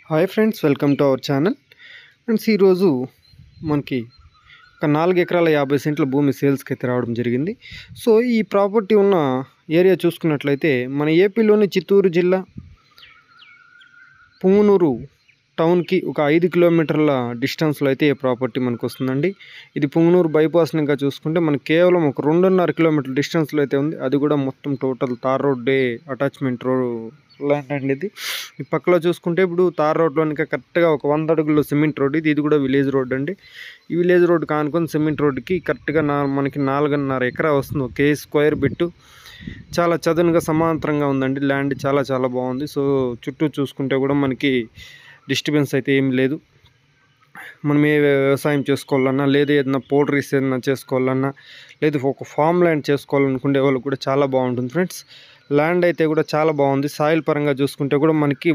Hi friends, welcome to our channel. Friends, ఈరోజు మనకి ఒక 4 ఎకరాల 50 సెంట్ల భూమి సేల్స్కి అయితే రావడం జరిగింది. సో ఈ ప్రాపర్టీ ఉన్న ఏరియా చూసుకున్నట్లయితే మన ఏపీలోని చిత్తూరు జిల్లా పుంగనూరు టౌన్కి ఒక 5 కిలోమీటర్ల డిస్టెన్స్లో అయితే ఈ ప్రాపర్టీ మనకు వస్తుందండి. ఇది పుంగనూరు బైపాస్ ఇంకా చూసుకుంటే మనకి కేవలం ఒక 2.5 కిలోమీటర్ల డిస్టెన్స్లో అయితే ఉంది. అది కూడా మొత్తం టోటల్ తార్ రోడ్డే అటాచ్మెంట్ ల్యాండ్ అండి. ఈ పక్కలో చూసుకుంటే ఇప్పుడు తార్ రోడ్లోనికి కరెక్ట్గా ఒక 100 అడుగుల్లో సిమెంట్ రోడ్. ఇది కూడా విలేజ్ రోడ్ అండి. ఈ విలేజ్ రోడ్ కానుకొని సిమెంట్ రోడ్కి కరెక్ట్గా మనకి 4.5 ఎకరా వస్తుంది. ఒకే స్క్వేర్ బిట్టు చాలా చదునుగా సమాంతరంగా ఉందండి. ల్యాండ్ చాలా బాగుంది. సో చుట్టూ చూసుకుంటే కూడా మనకి డిస్టర్బెన్స్ అయితే ఏమి లేదు. మనం ఏ వ్యవసాయం చేసుకోవాలన్నా, లేదా ఏదైనా పౌల్ట్రీస్ ఏదైనా చేసుకోవాలన్నా, లేదా ఒక ఫామ్ ల్యాండ్ చేసుకోవాలనుకునే వాళ్ళు కూడా చాలా బాగుంటుంది ఫ్రెండ్స్. ల్యాండ్ అయితే కూడా చాలా బాగుంది. సాయిల్ పరంగా చూసుకుంటే కూడా మనకి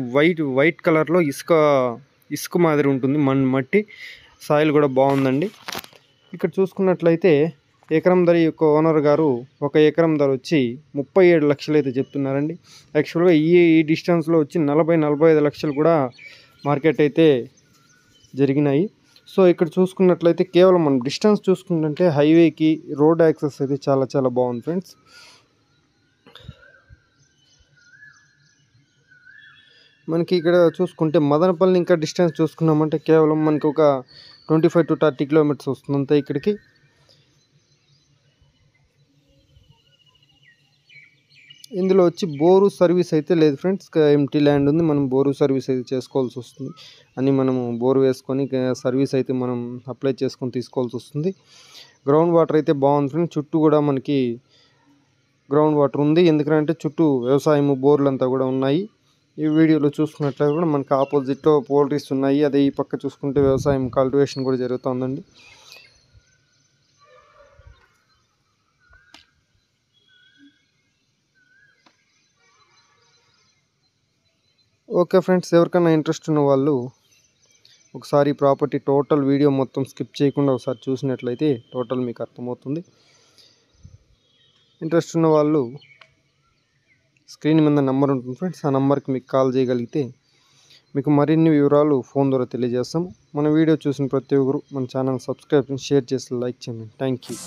వైట్ కలర్లో ఇసుక మాదిరి ఉంటుంది. మట్టి సాయిల్ కూడా బాగుందండి. ఇక్కడ చూసుకున్నట్లయితే ఎకరం ధర యొక్క ఓనర్ గారు ఒక ఎకరం ధర వచ్చి 37 లక్షలు అయితే చెప్తున్నారండి. యాక్చువల్గా ఈ డిస్టెన్స్లో వచ్చి 40-45 లక్షలు కూడా మార్కెట్ అయితే జరిగినాయి. సో ఇక్కడ చూసుకున్నట్లయితే కేవలం మనం డిస్టెన్స్ చూసుకుంటుంటే హైవేకి రోడ్ యాక్సెస్ అయితే చాలా బాగుంది ఫ్రెండ్స్. మనకి ఇక్కడ చూసుకుంటే మదనపల్లి ఇంకా డిస్టెన్స్ చూసుకున్నామంటే కేవలం మనకి ఒక 25 to 30 కిలోమీటర్స్ వస్తుంది అంతే ఇక్కడికి. ఇందులో వచ్చి బోరు సర్వీస్ అయితే లేదు ఫ్రెండ్స్. ఎంటీ ల్యాండ్ ఉంది. మనం బోరు సర్వీస్ అయితే చేసుకోవాల్సి వస్తుంది. అని మనము బోరు వేసుకొని సర్వీస్ అయితే మనం అప్లై చేసుకొని తీసుకోవాల్సి వస్తుంది. గ్రౌండ్ వాటర్ అయితే బాగుంది ఫ్రెండ్స్. చుట్టూ కూడా మనకి గ్రౌండ్ వాటర్ ఉంది. ఎందుకంటే చుట్టూ వ్యవసాయము బోర్లు అంతా కూడా ఉన్నాయి. ఈ వీడియోలో చూసుకున్నట్లయితే కూడా మనకి ఆపోజిట్లో పౌల్ట్రీస్ ఉన్నాయి. అదే ఈ పక్క చూసుకుంటే వ్యవసాయం కల్టివేషన్ కూడా జరుగుతుందండి. ఓకే ఫ్రెండ్స్, ఎవరికైనా ఇంట్రెస్ట్ ఉన్న వాళ్ళు ఒకసారి ప్రాపర్టీ టోటల్ వీడియో మొత్తం స్కిప్ చేయకుండా ఒకసారి చూసినట్లయితే టోటల్ మీకు అర్థమవుతుంది. ఇంట్రెస్ట్ ఉన్న వాళ్ళు స్క్రీన్ మీద నెంబర్ ఉంటుంది ఫ్రెండ్స్. ఆ నెంబర్కి మీకు కాల్ చేయగలిగితే మీకు మరిన్ని వివరాలు ఫోన్ ద్వారా తెలియజేస్తాం. మన వీడియో చూసిన ప్రతి ఒక్కరు మన ఛానల్ సబ్స్క్రైబ్ చేసి షేర్ చేసి లైక్ చేయండి. Thank you.